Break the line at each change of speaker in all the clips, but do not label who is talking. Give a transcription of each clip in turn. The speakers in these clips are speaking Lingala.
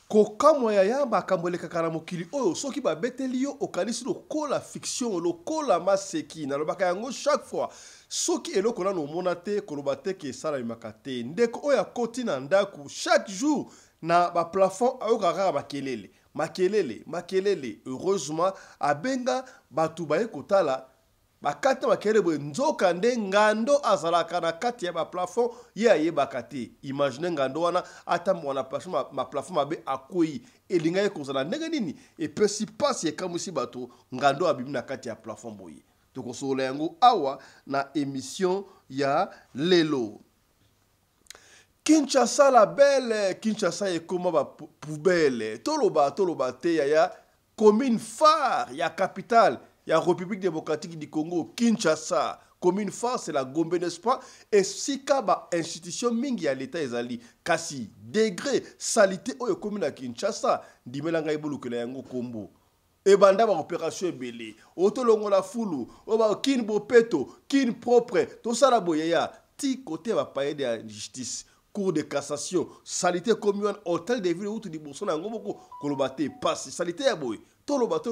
kokamwa ya yamba akambole kakana mokili oyo soki ba beteli yo okanisi lokola fiction lokola maseki na lobaka yango chaque fois soki eloko na nomona te koloba te ke sala makate ndeko oya koti na ndaku chaque jour na ba plafond ayokaka makelele heureusement abenga batu baye kotala bakata makelele bo nzoka nde ngando azalaka na kati ya ba plafond ye ayebaka te. Imagine ngando wana ata mwana ma plafond mabe akoyi elinga ye kozala ndenge nini epesi pasi ekamusi bato ngando abimi na kati ya plafond boye. Tokosola yango awa na émission ya lelo. Kinshasa la belle, Kinshasa est comme ma poubelle. Toloba te ya commune phare, ya capitale, ya République démocratique du Congo, Kinshasa. Commune phare, c'est la Gombe, n'est-ce pas? Et si ba institution mingi ya l'état ezali, kasi degré salité oyo commune à Kinshasa, dimelanga ibulu kele yango kombo. Et banda ba opération ebele. Otolongo la fulu, oba kin bopeto, kin propre, to sala boyeya, ti côté ba paye de la justice. Cour de cassation, salité commune, hôtel de ville, outre du bourson, ngomoko, kolobate, passe, salité à boy, tolobate,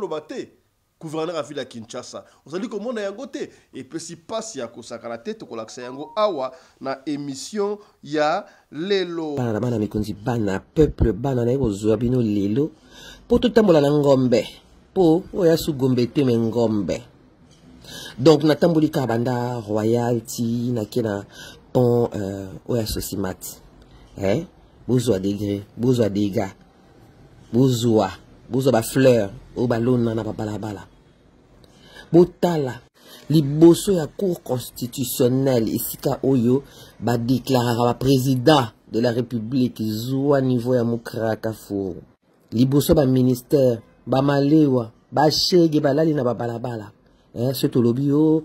gouverneur à ville à Kinshasa. On s'est dit comment on a yangote, et puis si passe, ya kosaka la tête, kolaksa yango awa, na émission, ya lelo.
Bana mikonzi bana, peuple, bana, na yego zoabino lelo, po tout tambola na ngombe, po, oya su gombe te me ngombe. Donc, na tamboli kabanda, royalty, na kena, pont oya sosimat bozwa degré bozwa dégâts bozwa ba fleur o balona na balabala botala liboso ya cour constitutionnelle isika oyo ba déclarera ba président de la république zwa niveau ya mukraka fo liboso ba ministère ba malewa ba chege balali na balabala. Ce tolobio,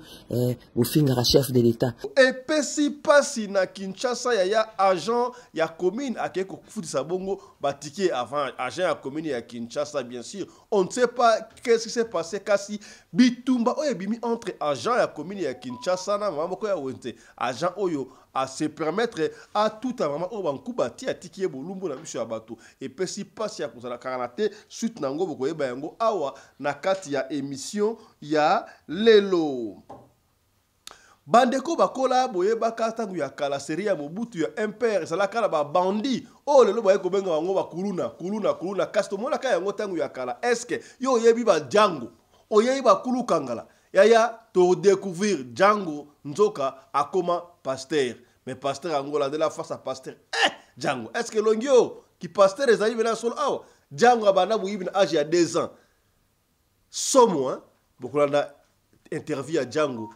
au finira chef de l'État.
Et pesi pasi na Kinshasa ya agent ya commune à quelque foutu sabongo batiki avant agent ya commune ya Kinshasa bien sûr. On ne sait pas qu'est-ce qui s'est passé kasi bitumba oyo bimi entre agent ya commune ya Kinshasa na maman ko ya wente agent oyo à se permettre à tout à moment au bankubati atiki bolumbu na biso ya bato et pesi pasi ya kozala karanate suite nango boko yeba yango awa na kati ya émission ya lelo. Bandeko bakola boyeba katangu ya kala série ya Mobutu ya impère sala kala ba bandi oh lelo boye ko benga bango ba kuluna kasto mona ka yango tangu ya kala est-ce que yo yebi ba Django oyebi ba kulu kangala yaya to découvrir Django nzoka akoma pasteur mais pasteur angola de la face à pasteur Django est-ce que longio qui pasteur ezali vena solo awa Django abana boyibi na âge ya 2 ans somo hein bokolanda interview à Django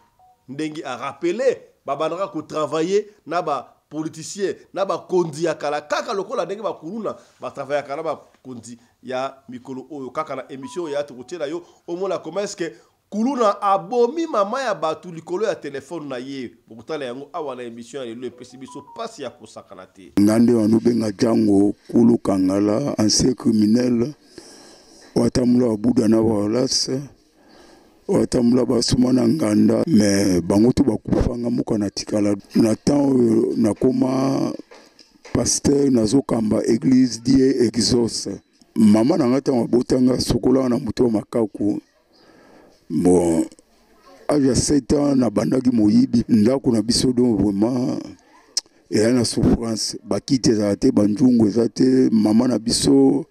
ndengi a rappelé babandaka ko travailler na ba politicien na ba kondi ya kala kaka lokola ndenge ba kuluna ba travailler kala ba kondi ya mikolo oyo kaka na émission ya tukutela yo omona comment est-ce que kuluna abomi mama ya batu likolo ya téléphone na ye bokutala yango awa na émission ya le pesibiso passe ya kosakana te
ngande wanu benga Django kulu kangala ancien criminel watamula buda na walasa watamula basumana nganda mais bango to bakufanga muka na tikala na temps nakoma pasteur nazokamba église die exauce mama na ngata mabotanga sokola na muto makaku bon aya 7 ans na bandaki moyibi ndako na biso donc vraiment et na souffrance bakite zate banjungu zate mama na biso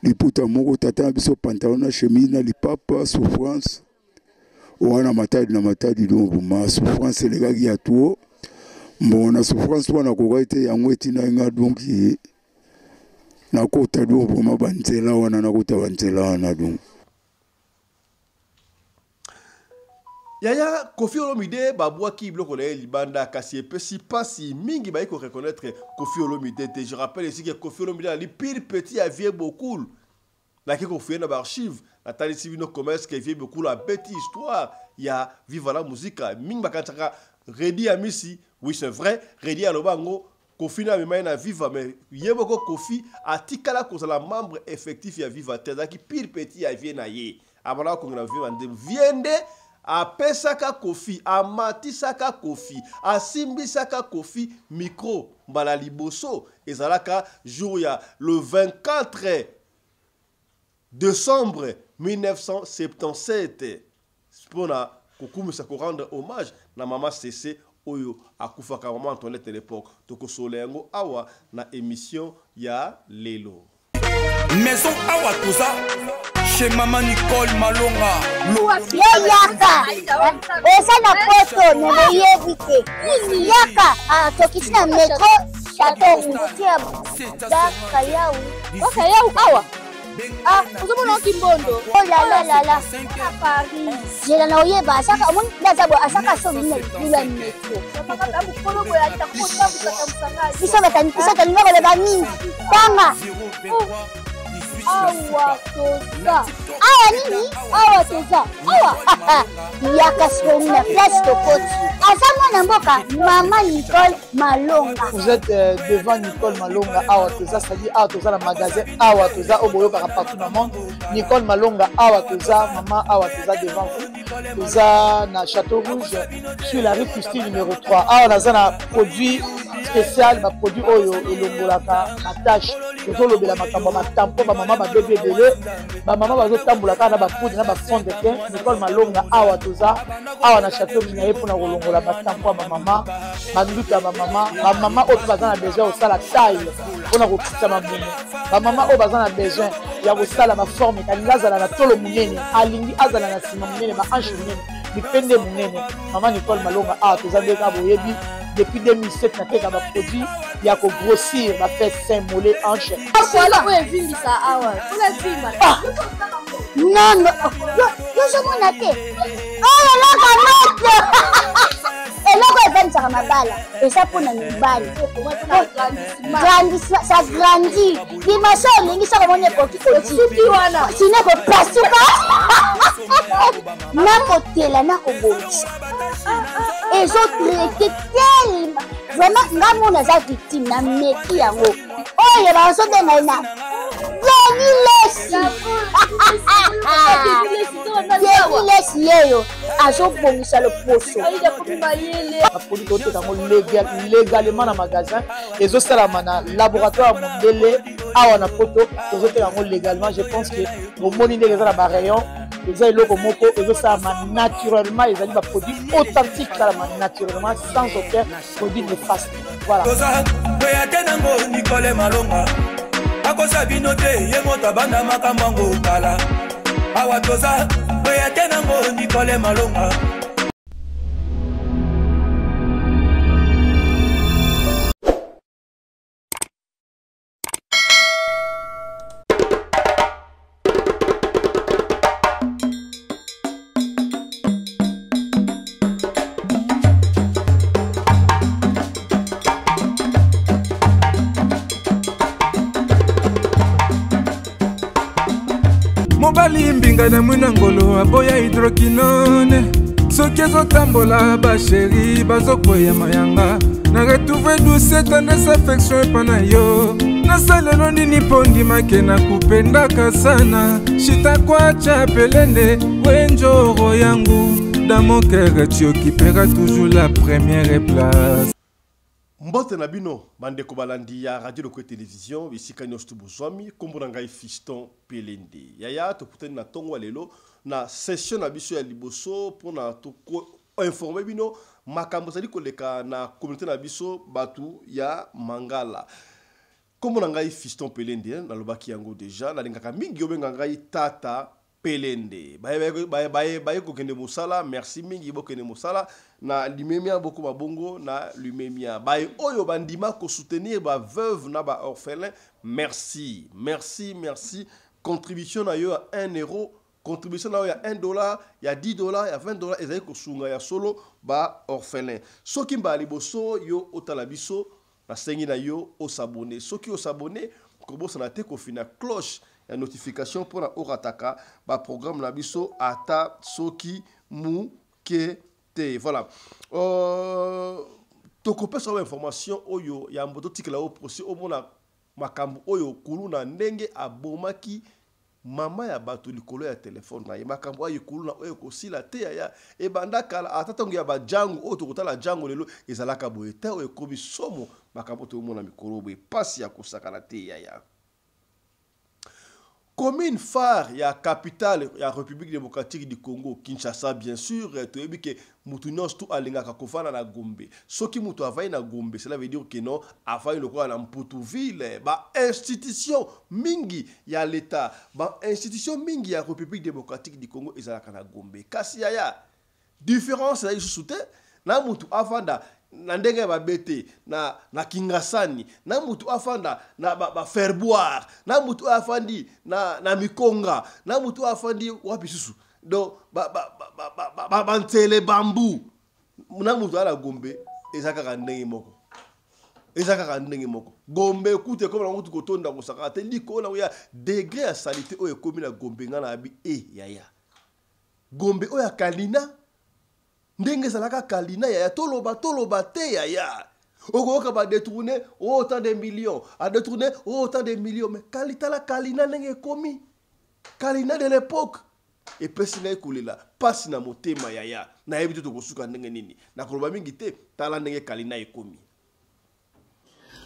liputa moko tata na biso pantalon na chemise na lipapa souffrance wana matadi na matadi donc ma souffrance legaki ya tuo bon na souffrance wana ko gaite yango etina nga donc na kota donc vraiment banzela wana na kota banzela wana donc
Yaya Koffi Olomide babwaki biloko na libanda kasi epesi pasi mingi ba ko reconnaître Koffi Olomide. Je rappelle ici que Koffi Olomide a le pire petit à vieux beaucoup. La qui Koffi na archive la tali civino commerce que vieux beaucoup la bête histoire il y a viva la musique mingi bakataka Redi Amisi oui c'est vrai Redi Alobango Koffi na na viva mais yeboko Koffi atikala ko la membre effectif ya viva tezaki pire petit à vieux na ye abana ko na viva viende apesaka Kofi, amatisaka Kofi, asimbisaka Kofi micro mbala liboso ezalaka jour ya le 24 décembre 1977 pona kokumisa ko rendre hommage na mama Cessé oyo akufaka mama Antoinette à l'époque toko solengo awa na émission ya lelo
maison awa toza chez maman Nicole Malonga
yaka esa na poto ne yebite yaka tokisi na metro chateau tia bakayau awa vous avez un kimbondo. Oh là là là. À Paris. J'ai la noyé bas. Chaque monde d'abord à chaque fois il y a un métro. Ils sont battus. Ils sont dans le bani. Tanga. Awa toza. Awa nini? Awa toza. Awa. Yaka sur une place de côte. Azama Namboka, maman Nicole Malonga.
Vous êtes devant Nicole Malonga, Awa Toza, c'est-à-dire Awa Toza, le magasin Awa Toza, au Boyo partout dans le monde. Nicole Malonga, Awa Toza, maman Awa Toza devant vous. Toza, na Château Rouge, sur la rue Custine numéro 3. Awa Toza, na produit spécial, ma produit Oyo, et l'Ongolaka, ma tâche. Toujours le bela makambo, ma tampon, ma maman, ma bébé délai, ma maman va jouer tamboulaka, na ba poudre, na ba fond de teint. Nicole Malonga, Awa Toza, Awa na Château Rouge, na pour na Rolongola, ma tampon, ma maman, ma nduka, ma maman, au besoin a besoin au la taille, on a repris ma boum. Ma maman, au besoin a besoin, il y a au sala ma forme, et quand il a tolo mounene, alingi azala na sima mounene, ma hanche mounene, mi pende mounene, maman Nicole Malonga, Awa Toza, ndeka boyebi. Depuis 2007, na teka ba produit ya ko grossir ba fait saint mollet hanche.
Voilà où est vindi ça awa. Non non. Yo je m'en atte. Oh là là et là quoi vendre ça mabala. Et ça pour na mibali. Grandissement, ça grandit. Dimanche lingi ça comme on est petit petit wana. Sine ko pasuka. Na kotela na ko bonisa. Et les autres étaient tellement vraiment on a victime na meki yango oh il va so de na Lesi yeyo azobongisa le poso
légalement na magasin ezosalama na laboratoire mondele awa na poto tozotelango légalement. Je pense que omoni ndenge eza na barayon eza eloko moko ezosalama naturellement, ezali baproduit authentique salama naturellement sans aucun produit néfaste. Voilà.
Nicole Malonga akosa bino te ye moto banda makambo ngo kala Awa Toza oya tena ngo Nicole Malonga.
Mobali mbinga na mwina ngolo aboya hydroquinone soki ezotambola basheri bazokoya mayanga na retrouve douce tendresse affection epa na yo nasalelo nini mpo ndimake na kupendaka sana shitakwacha pelende wenjoro yangu dans mon cœur tu occuperas toujours la première place.
Mbote na bino bandeko balandi ya radio de télévision bisika nyonso tubozwami kombo na ngai Fiston Pelende yaya tokutani na tongo lelo na session na biso ya liboso pona to informer bino makambo zali koleka na communauté na biso batu ya Mangala kombo na ngai Fiston Pelende na lobaki yango déjà na lingaka mingi obenga ngai Tata Pelende baye kokende mosala merci mingi bokende mosala na limemia beaucoup mabongo na limemia baye oyo bandima ko soutenir ba veuve na ba orphelin merci contribution na yo à 1 euro contribution na yo ya $1 ya $10 ya $20 ezali ko sunga ya solo ba orphelin soki mba liboso yo otala biso na sengi na yo o s'abonner soki o s'abonner ko bosana te ko fina cloche la notification pour la orataka ba programme na biso ata soki mu ke te voilà to ko pesa information oyo ya mboto tikela o procès o mona makambo oyo kuluna ndenge abomaki mama ya bato likolo ya telefone na ye makambo ayekulu na oyo kosila te ya ebanda kala atatango ya bajango oyo tokotala jango lelo ezalaka boye te oyo ekomi somo makambo toomona mikolo boye pasi ya kosakana te ya commune phare ya capitale ya République démocratique du Congo Kinshasa bien sûr toyebi ke mutu nyonso tu alingaka kofana na Gombe soki mutu avai na Gombe cela veut dire que non avai lokola na Mputu-ville ba institution mingi ya l'état ba institution mingi ya République démocratique du Congo ezalaka na Gombe kasi ya différence ya isusu te na mutu avanda na ndenge babete na Kingasani na mutu afanda na ba Ferboire na mutu afandi na Mikonga na mutu afandi wapi susu donc ba ntele bambu na mutu ala Gombe ezaka ndenge moko Gombe kute comme na mutu kotonda kosaka te likona ya degré ya salité oyo ekomi na Gombe ngana abi yaya Gombe oyo kalina ndenge salaka kalina ya toloba te ya okoka ba détourner autant de millions a détourner autant de millions mais kalitala kalina ndenge komi kalina de l'époque et pesina ekulela pasi na motema ya na yebi to kosuka ndenge nini na koloba mingi te tala ndenge kalina ekomi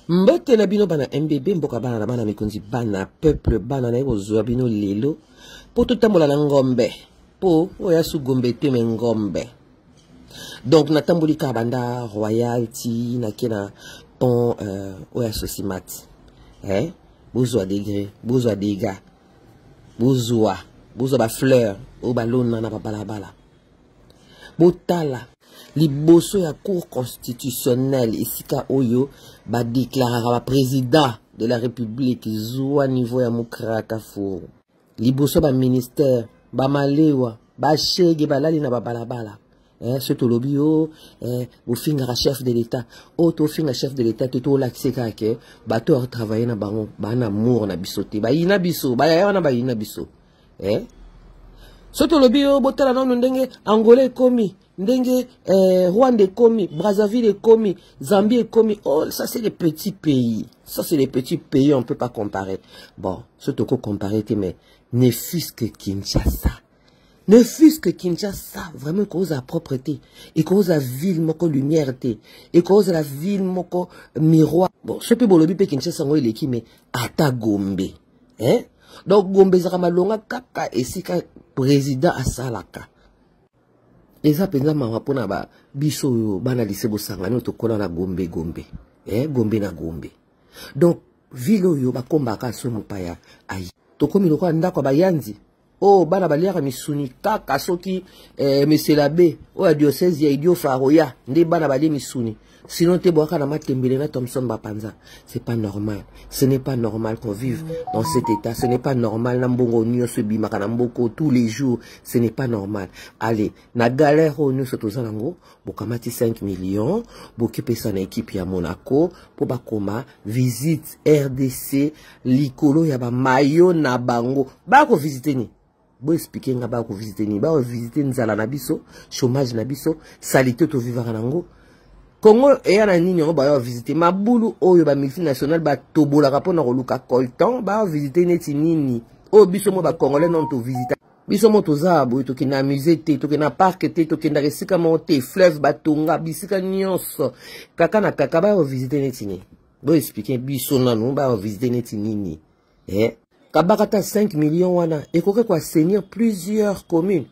mbote na bino bana MBB mboka bana na bana mikonzi bana peuple bana na kozwa bino lelo po totambola na ngombe po oya su gombe te me ngombe. Donc natambuli kabanda royalty nakena pont oya sosimat bozwa degré bozwa dégâts bozwa ba fleur o balona na balabala botala liboso ya cour constitutionnelle isika oyo ba déclarera ba président de la république zwa niveau ya mukraka fo liboso ba ministère ba malewa ba shege balali na balabala ce tolobio ofinga chef de l'état to finga chef de l'état to l'accès kake bato a travailler na bango bana amour na bisote ba ina biso ba ya na ba ina biso ce tolobio botala na ndenge Angola komi ndenge Rwanda komi Brazzaville komi Zambie komi ça c'est les petits pays on peut pas comparer bon ce toko comparer mais ne fût-ce que Kinshasa. Ne fût-ce que Kinshasa, vraiment cause à propreté, et cause à ville moko lumière et cause à la ville moko miroir. Bon, ce peut bolobi pe Kinshasa ngo il est mais ata Gombe, donc Gombe zaka malonga kaka esika président asalaka. Eza penza mawa pona ba biso bana lise bosangani tokola na Gombe, Gombe na Gombe. Donc ville yo ba kombaka so mopaya ayi. Tokomi lokwa ndako ba yanzi. Bana baliaka misuni kaka soki monsieur l'abbé a diocèse ya idio faroya nde bana bali misuni sinon te boaka na matembele na Thomson Bapanza. C'est pas normal, ce n'est pas normal qu'on vive dans cet état, ce n'est pas normal na mbongo nyonso bimaka na mboko tous les jours, ce n'est pas normal. Allez na galère o nyonso tozanango bokamati 5 millions bokipesa na équipe ya Monaco po bakoma visite RDC likolo ya ba mayo na bango bako visiter ni bo expliquer nga ba ko visiter ni ba visiter nzala na biso chômage na biso salité to vivre nango Congo eya na nini on ba visiter mabulu oyo ba multinational ba tobola ka pona ko luka coltan ba visiter neti nini biso mo ba congolais non to visiter biso mo to zabo to kina musée te to kina parc te to kina resika monter fleuve batonga bisika nyonso kaka na kaka ba visiter neti ni bo expliquer biso nanu ba visiter neti nini Kabakata 5 millions wana ekoke kwa assainir plusieurs communes.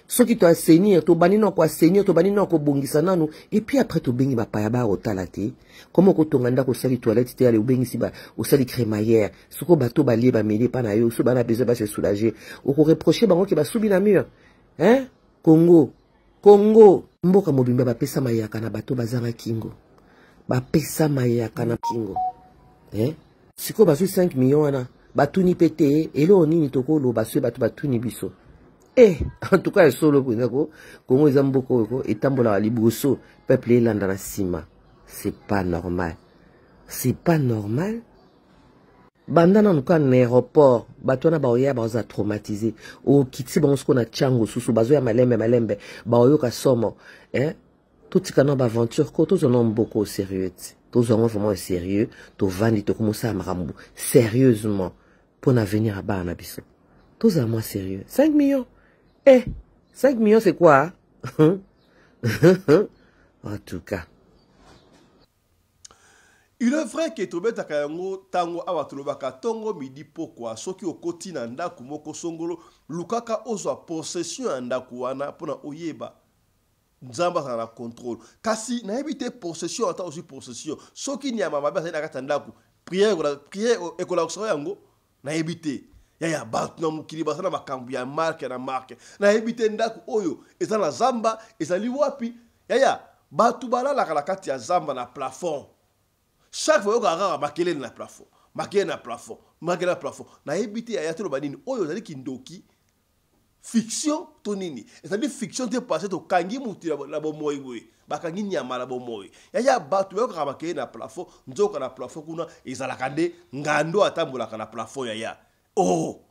Ce qui to assainir to banino kwa assainir to banino ko bongisa nanu et puis après to bengi ba paya ba otalate comment ko tonganda ko sali toilette te ale bengi si ba o sali crémaillère soko bato ba lié ba mêler pa na yo so bana besoin ba se soulager o ko reprocher bango ki ba subi na mur Congo mboka mobimba ba pesa mayaka na bato bazanga kingo ba pesa mayaka na kingo siko ba 5 millions wana batuni pete elo nini tokolo baswe batu batuni biso en tout cas solo ko Congo ezamboko ko etambola liboso peuple elanda na sima c'est pas normal bandana nuka na aéroport batona ba oya ba za traumatisé o kiti bon ce qu'on a chango susu bazo ya malembe ba oyo ka somo tout tikana ba aventure ko to zono mboko au sérieux to zono vraiment au sérieux to vandi to commencer à marambu sérieusement pour l'avenir à bana biso Tous à moi sérieux. 5 millions. 5 millions c'est quoi? En tout cas.
Il est vrai que Tobeta Kayango tango awatulobaka tongo midi pourquoi soki okoti na ndaku moko songolo lukaka ozwa possession ya ndaku wana pona oyeba nzamba za na contrôle kasi na ebite possession ata aussi possession soki ni ya mama ba na kata ndaku prière ekola kusoro yango na ebite ya batu na mukili basana makambu ya marque na marque na ebite ndaku oyo eza na zamba ezali wapi ya batu balala kala kati ya zamba na plafond. Chaque fois que vous marquez na plafond, marqué na plafond, marqué na plafond, na ebité ya telo banini oyo zali kindoki fiction tonini. C'est-à-dire fiction te passé to kangi muti la bomoyi boy. Ba kangi nyama la bomoyi. Ya batu yo ka marqué na plafond, nzoka na plafond kuna ezala kande ngando atambola na plafond ya. Oh.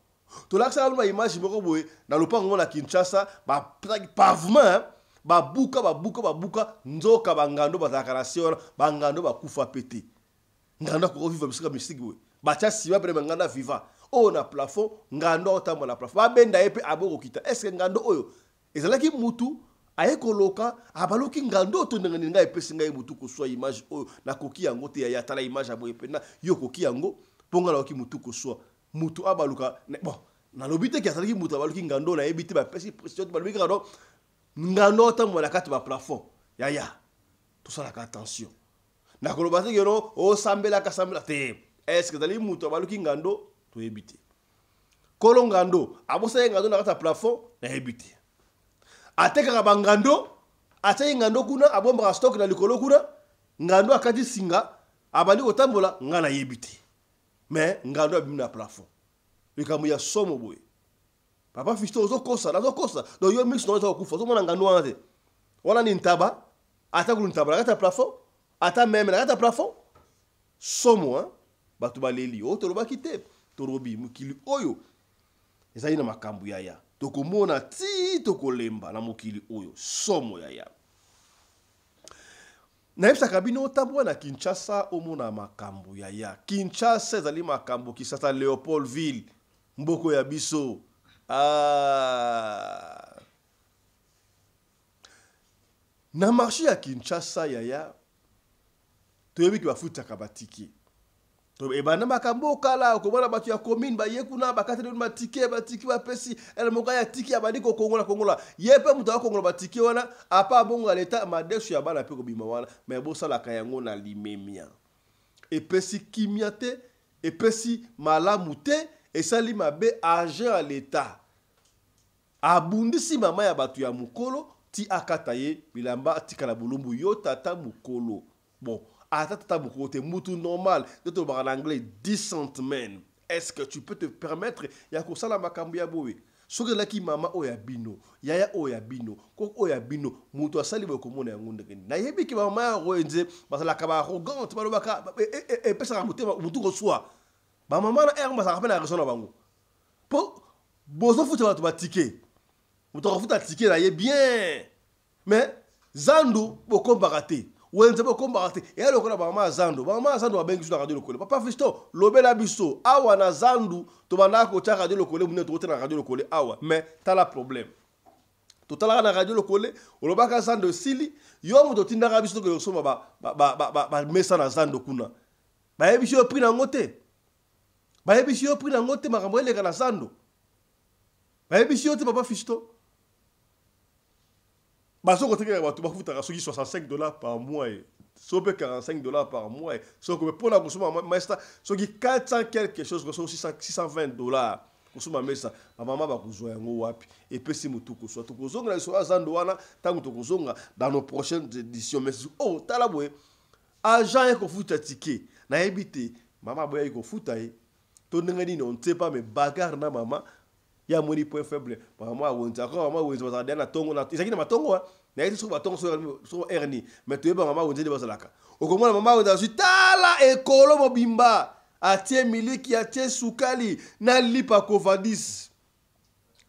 To la ça ba image moko boy na lopango na Kinshasa ba pavement babuka nzoka bangando bazaka na siona bangando bakufa pété nganda ko viva bisika mystique we bacha siba pele nganda viva o na plafond ngando otamo na plafond babenda epe aboko kita est ce ngando oyo ezalaki mutu ayekoloka abaloki ngando to ndengani ngai pesi ngai mutu ko swa image oyo na koki yango te ya tala image abo epena yo koki yango ponga la koki mutu ko swa mutu abaluka bon na lobite ki azalaki mutu abaluki ngando na ebite ba pesi pression baluki ngando ngando otambo na kati ba plafond ya tout ça la attention na kolobate gero o sambela ka sambela te est-ce que dali muto baluki ngando to ebite kolo ngando abosa ngando na kati plafond na ebite ateka ba ngando ateka ngando kuna abomba stock na likolo kuna ngando akati singa abali otambola ngana yebite mais ngando abimna plafond likamu ya somo boy. Papa Fisto ozo kosa do yo mix no zo kufa zo mona ngano ante wala ni ntaba ata ku ntaba kata plafond ata même na kata plafond somo batu baleli o to loba kite to robi mukili oyo ezali na makambu ya to komona ti to kolemba na mukili oyo somo ya na epsa kabino tabwa na Kinshasa omona makambu ya Kinshasa ezali makambu kisasa Leopoldville mboko ya biso. Na marché à Kinshasa yaya toyebi ki bafuta kabatiki to ebana makambo kala ko bana batu ya commune ba yekuna bakate de matike batiki ba pesi el moka ya tiki abandi ko kongola yepe mutu wa kongola batiki wana apa bonga leta madeshu ya bana pe ko bima wana mais bo sala kayango na limemia e pesi kimiate e pesi malamute et sali mabe agent à l'état abundisi mama ya batu ya mukolo ti akataye bilamba tikala bulumbu yo tata mukolo bon tata mukolo te mutu normal de to en anglais decent man. Est-ce que tu peux te permettre ya ko sala makambu ya bowe soki laki mama oya bino yaya oya bino ko oya bino mutu asali bo komona ya ngunde na yebi ki mama ya roenze basala ka ba arrogant balobaka e pesa mutema mutu ko swa ba mama na erma sa rapela raison na bango po bozo futa batu batike mutu ko futa tike na ye bien mais zandu boko baraté wenze boko baraté et alors ko ba mama zandu ba bengi na radio lokole papa Fisto lobela biso awa na zandu to bana ko cha radio lokole muneto wote na radio lokole awa mais t'as la problème totala na radio lokole olobaka zandu sili yo muto tindaka biso ko soma ba mesa na zandu kuna ba yebiso yo prix na ngote ba yebiso yo prix na ngote makambo ele kana zandu ba yebiso yo te papa Fisto baso ko teke batu bafuta soki $65 par mois et sope $45 par mois et so ko pona ko soma master soki 400 quelque chose ko $620 ko soma mesa mama ba kuzo yango wapi et pesi mutu ko so to ko zonga so azando wana tangu to ko zonga dans nos prochaines éditions mais oh tala boye agent ko futa ticket na ebité mama boye ko futa e to ndengani on ne sait pas mais bagarre na mama ya moni point faible mama wonza ko mama wonza bazada na tongo na isaki na matongo na yiti so batongo so erni mais to yeba mama wonza de bazalaka okomona mama wonza tala ekolo mobimba atie miliki atie sukali na lipa kovadis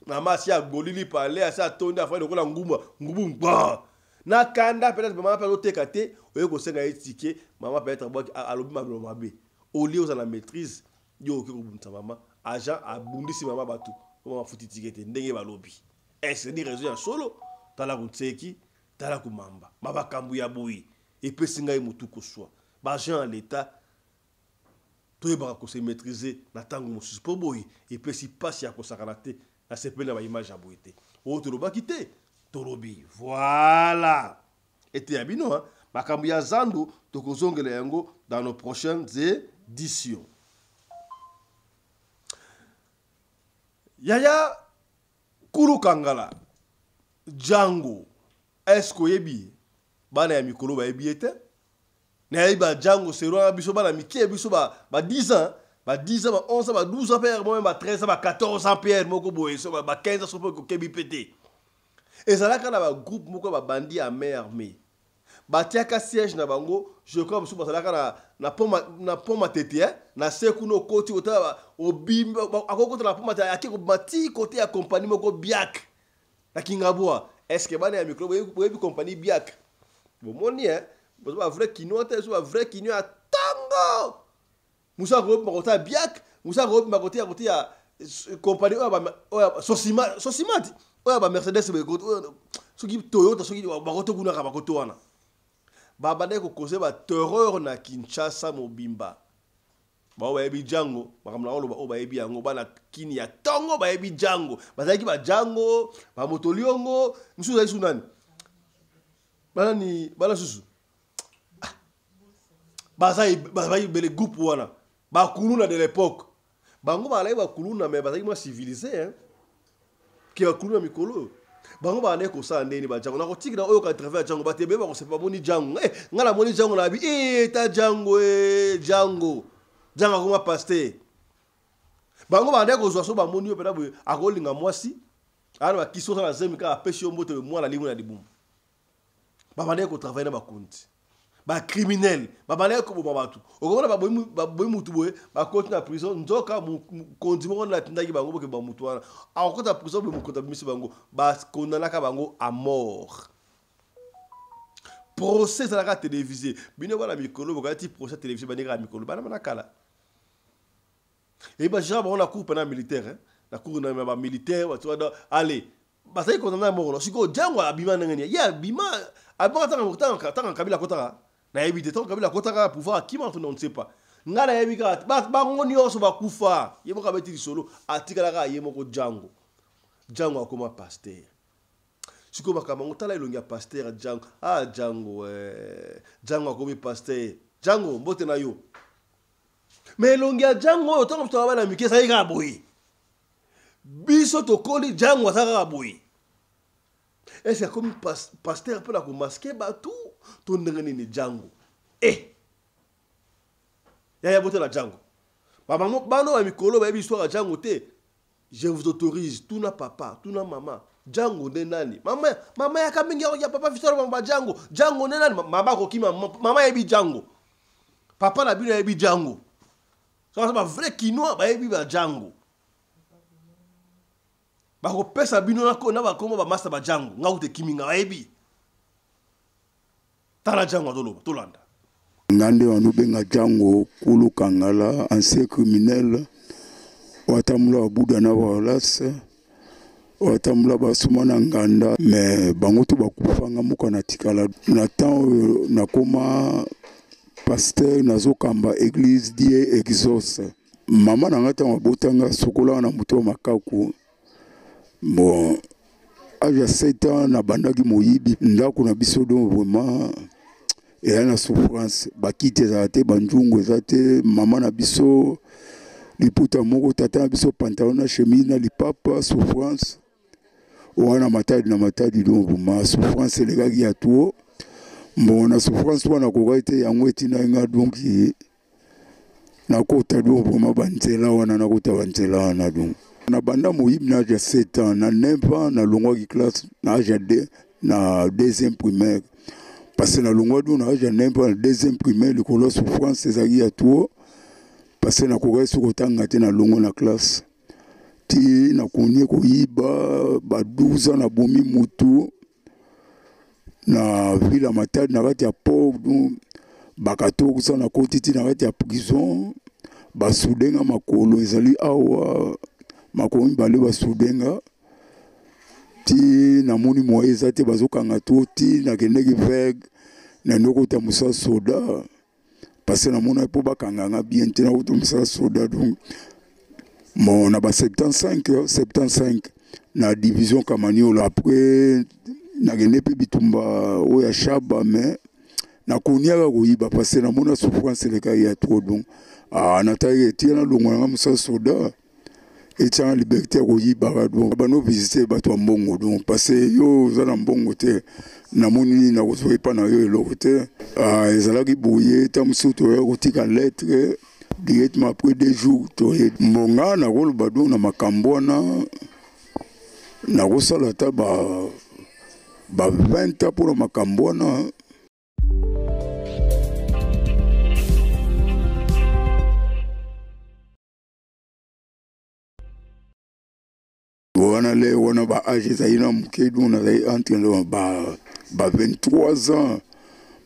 mama si agolili pale asa tonda afa de kola ngubu ngba na kanda peut-être mama peut oteka te oye ko senga etike mama peut-être boki alobi mablo mabe au lieu za la maîtrise yo ko bunta mama agent abundisi mama batu on va foutre ticket ndenge ba lobby est-ce des raisons ya solo tala kutseki tala kumamba baba kambu ya boyi et peut singa mutu ko soit ba gens en l'état tout ba ko se maîtriser na tango musu po boyi et peut si passe ya ko sakanate na sepela ba image ya boyité o to ba quitter torobi voilà et abino hein makambu ya zandu to ko zongela yango dans nos prochaines éditions. Yaya Kuru Kangala Django est-ce que yebi bana ya mikolo ba yebi ete na yebi Django sero biso bana miki biso ba 10 ans ba 10 ans ba 11 ans ba 12 ans père moi ba 13 ans ba 14 ans père moko boye so ba 15 ans so ko kebi pété et ça là quand ba groupe moko ba bandi à main armée batiaka siège na bango je crois que ça là na poma tete na sekuno koti ota obimba akoko na poma tete akiko mati côté ya compagnie moko biak na kingabwa est-ce que bana ya micro boyebi compagnie biak bon moni ba vrai kinote so ba vrai kino ya tango musa ko makota biak musa ko makota ya côté ya compagnie o sosimati o ba Mercedes be ko so ki Toyota so ki ba koto kuna ka ba koto wana babane ko cause ba terreur na Kinshasa mobimba ba yebi Django makamla olo ba yebi yango bana kini ya tongo ba yebi Django bazaki ba Django ba motoliongo musuza isu nani bana susu bazai bele groupe wana ba kuluna de l'époque bango ba ba kuluna mais bazaki ma civilisé hein ki ba kuluna mikolo bango ba ne ko sa ndeni ba Django na ko tikina oyo ka travers Django ba tebe ba ko se pa boni Django ngala moni Django na bi ta Django Django ko ma pasteur bango ba ne ko zo so ba moni yo pena bo akolinga mwasi ana ba kiso na zemika apesi yo mbote mo na limu na dibum ba ne ko travailler na ba konti ba criminel ba ne ko bo babatu okomona ba boy mutu boye ba koti na prison nzoka kondi mo na tindaki bango boke ba mutu wana akota prison be mukota bimisi bango ba kondana ka bango à mort procès à la télévisée bino bana mikolo bokati procès télévisé bani ka mikolo bana na kala et ba jaba on a cour pendant militaire hein la cour na ba militaire tu vois allez ba sai condamné à mort siko Django abima ngani ya abima abima tanga kabila kotaka na yebi te kabila kotaka pouvoir qui m'entend on ne sait pas ngala yebi ka ba ngoni oso ba kufa yebo ka beti solo atikala ka yemo ko Django akoma pasteur siko bakama ngotala ilongi ya pasteur Django Django akomi pasteur Django mbote na yo mais ilongi ya Django otango to bana mikesa yika boyi biso to koli Django asaka boyi est-ce comme pasteur peut la ko masquer batou to ndengani ni Django ya bote la Django bano wa mikolo ba histoire ya Django te je vous autorise tout na papa tout na maman Django de nani mama ya kamingi ya papa fisoro ba Django de nani mama ko kima mama yebi Django papa na bino yebi Django ça ba vrai kinois ba yebi ba Django ba ko pesa bino na ko na ba komo ba master ba Django ngaute kiminga ba yebi tala Django doloba tolanda
ngande wanu benga Django Kulu Kangala ancien criminel watamula buda na walasa watamula basumana nganda mais bango to bakufanga muka na tikala na temps na koma pasteur nazokamba église die exauce mama na ngata mabotanga sokola na muto makaku bon aya 7 ans na bandaki moyibi ndako na biso do vraiment et na souffrance bakite za te banjungu za te mama na biso liputa moko tata na biso pantalon na chemise na lipapa souffrance wana matadi do vraiment souffrance legaki ya tuo bon na souffrance wana ko ite yango etina nga donc na kota do vraiment banzela wana na kota banzela wana donc na banda moyibi na ja 7 ans na 9 ans na longwa ki classe na ja na deuxième primaire parce que na longwa do na ja 9 ans deuxième primaire le colo souffrance ezaki ya tuo parce que na ko su kotanga te na longwa na classe ti na konie ko yiba ba 12 ans na bomi mutu na ville matadi na kati ya pauvre bakatokusa na koti ti na kati ya prison basudenga makolo ezali awa makolo mibale basudenga ti namoni moye eza te bazokanga to ti nakendeki veg na ndokota mosala soda parce namona mpo bakanganga bien te nakota mosala soda donc bon na ba 75 na division Kamaniola après nakende mpe bitumba oyo ya shaba mais nakoniaka koyiba parce namona souffrance eleka ya trop donc nataki etia nalongolanga mosala soda etianga liberté ya koyibaka donc bano visite bato ya mbongo donc parce yo oza na mbongo te namoni nakozwa epa na yo eloko te ezalaki boye ta mosusu toya kotika lettre directement après 2 jours toye mbonga nakoloba donc na makambo wana nakosala ta ba 20 ans mpona makambo wana wana le wana ba âge ezali na moke donc nazali entre ba 23 ans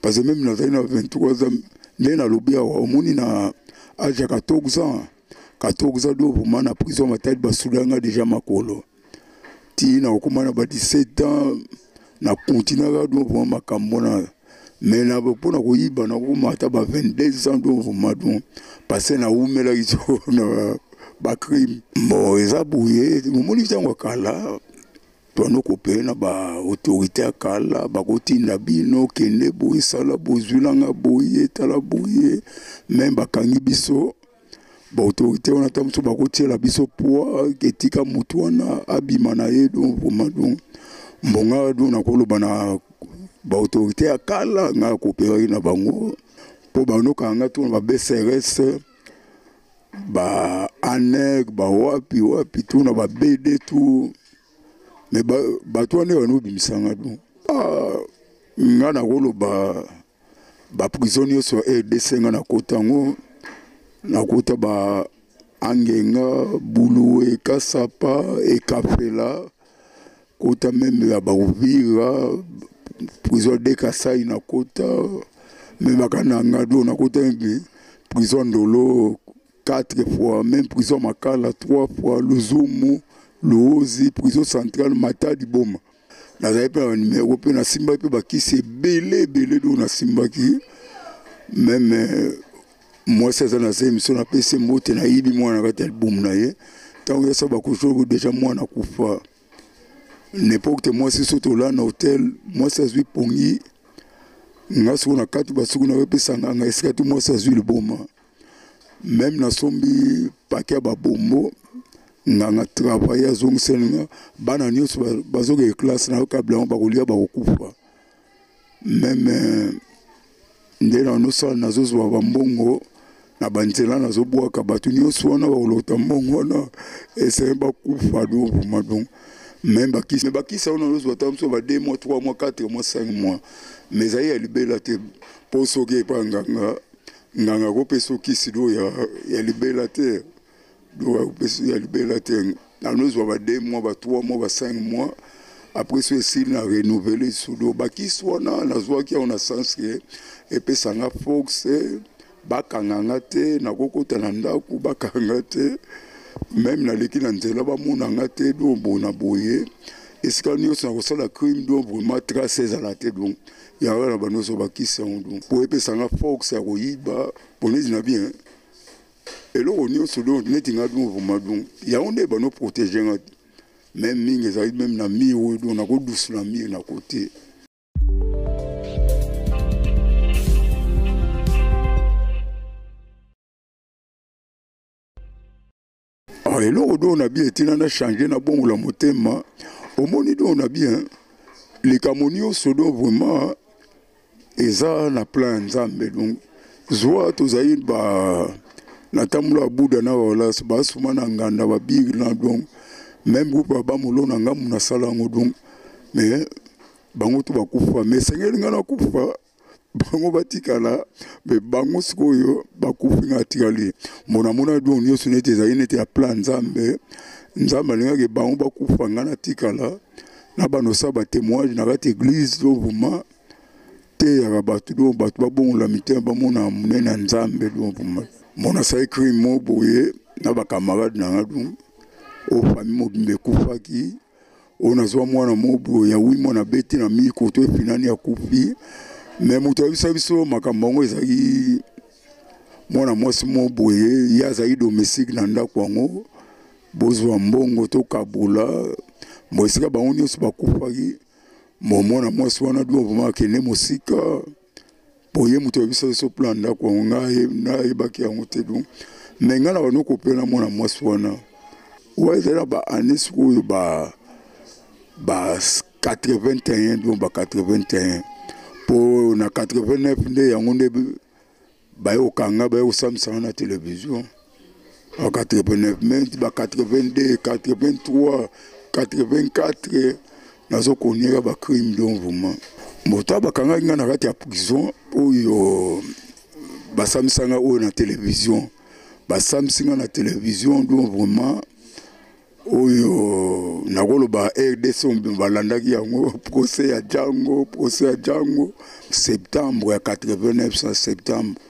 parce que même nazali na 23 ans nde nalobi awa omoni na âge ya 14 ans do vraiment na prison matali basudanga déjà makolo ti na okoma na ba 17 ans na continuaka donc vraiment makambo na mais na mpona koyiba na kokoma ata ba 22 ans donc vraiment donc parce na umelaki so na bacrime bon eza boye momoni ntango kala toano kopeye na baautorité ya kala bakotinda bino kende boye sala bozwilanga boye tala boye meme bakangi biso baautorité wana ta mosusu bakotiela biso poa etika motu wana abima na ye donc vraiment donc mbonga donc nakoloba na baautorité ya kala nga kopeyaki na bango mpo banokanga to na ba-BCRS ba ANEC ba wapi tout na ba BD tout mais bato wana banobimisanga donc nga nakoloba baprisonnier so RDC nga nakotango nakota ba Angenga Bulu Ekasapa Ekafela kota meme ya Bauvira prison de Kasai nakota me bakananga do nakota prison Ndolo 4 fois, même prison Makala 3 fois, le Zomo, le Ozi, prison centrale Matadi Boma. Nazali pe un numéro pe na simba pe baki c'est belé do na simba ki même moi c'est ça na c'est mission na PC mote na yibi moi na katel boom na ye tant que ça ba ko jour déjà moi na kufa n'importe moi c'est surtout là na hôtel moi ça zui pongi ngaso na katu basuku na pe sanga nga eska moi ça zui le boma même na sombi paquet ba bombo nganga travailler azongsenga bana nyuso bazoke classe na kabla ba kolia ba kokufa même ndena no sala nazozo ba mbongo na banzela nazobwaka batu nyuso wana ba kolota mbongo na ese ba kufa do donc même bakisa on nous attend so ba 2 mois 3 mois 4 mois 5 mois mais ayi libela te posoke pa nganga ko peso kisido ya libela te do peso ya libela te na nous va 2 mois ba 3 mois ba 5 mois après ce si na renouveler sudo bakiso na zwa ki on a sens que et pe sanga fox bakanganga te na kokota na ndaku bakanga te même na leki na nzela ba monanga te do bona boye esika nyonso na kosala crime do vraiment trace ezala te donc ya wana banoso bakisa donc po epesanga fox ya koyiba ponezi na bien eloko nyonso do neti nga do vraiment donc ya onde bano protéger nga même mingi ezali même na miro do na kodusu na miro na côté eloko do na bien etina na changer na bongo la motema omoni do na bien likambo nyonso do vraiment eza na plan nzambe donc zwa tozali na tambola ya buda na baolasi basuma na nganda babiri na donc même groupe bamolo na ngambu na sala yango donc mais bango to bakufa mais sengeli nga na kufa bango batikala me bango sikoyo bakufi nga atikali mona do nyonso neti ezali neti ya plan nzambe alingaki bango bakufa nga na tikala na banosa batémoignage na kati église do vraiment te yaka bato do bato babongola mitema bamona monene ya nzambe do vraiment mona sa écrit mo boye na bakamarade na nga donc o famille mobimbe kufaki on azwa mwana mobu ya 8 mois na beti na miko to finani ya kufi mais muto biso makambo ngo ezaki mwana mwasi mobu ye azaki domestique na ndako yango bozwa mbongo to kabula moisika bango nyonso bakufaki mwana mwasi wana do vraiment kene mosika boye muto biso plan ndako yango ngai baki yango te donc mais ngana bano kopela mwana mwasi wana ouais ba anis ko ba 81 donc ba 81 pour na 89 nde yango nde ba yo kanga ba yo samsanga na télévision en 89 mais ba 82 83 84 nazo konyeka ba crime donc vraiment mota ba kanga ngana kati ya prison oyo ba samsanga o na télévision ba samsanga na télévision donc vraiment oyo nakoloba RDC balandaki yango procès ya Django septembre ya 89 septembre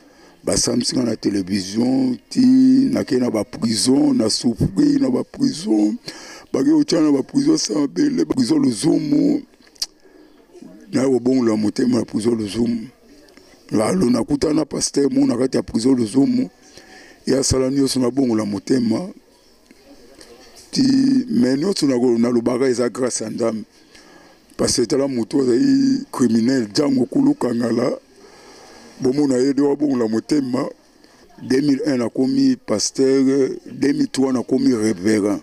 basamsinga na télévision ti nakena ba prison na souffrir na ba prison baki otia na ba prison sambele prison Luzumu na obongo la motema na prison Luzumu la lona kutana pasteur mona kati ya prison Luzumu ya sala nyonso na bongo la motema ti menyo na lubaka eza grâce à ndam parce que tala moto azali criminel Django Kulukangala bomona yede wa bongo la motema 2001 nakomi pasteur 2003 nakomi révérend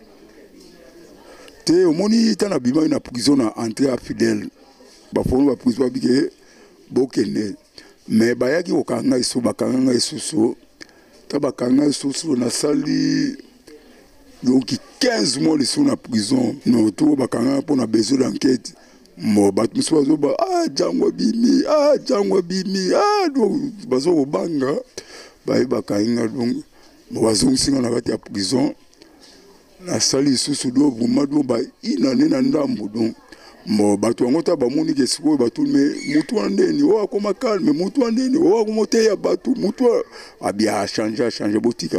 te omoni tana bima na prison na entrée à fidèle bafono ba prison bike bokene mais bayaki okanga iso bakanga isusu tabakanga isusu na sali donc 15 mois ils sont en prison no to bakanga pour na besoin d'enquête mo batu so ba Django bimi donc bazo banga bakanga donc mo bazo singa na kati ya prison na sali susu do vraiment do ba inane na ndambo donc mo batu ngota ba moni ke siko batu me mutu andeni o akoma calme mutu andeni o akomote ya batu mutu abia changer botika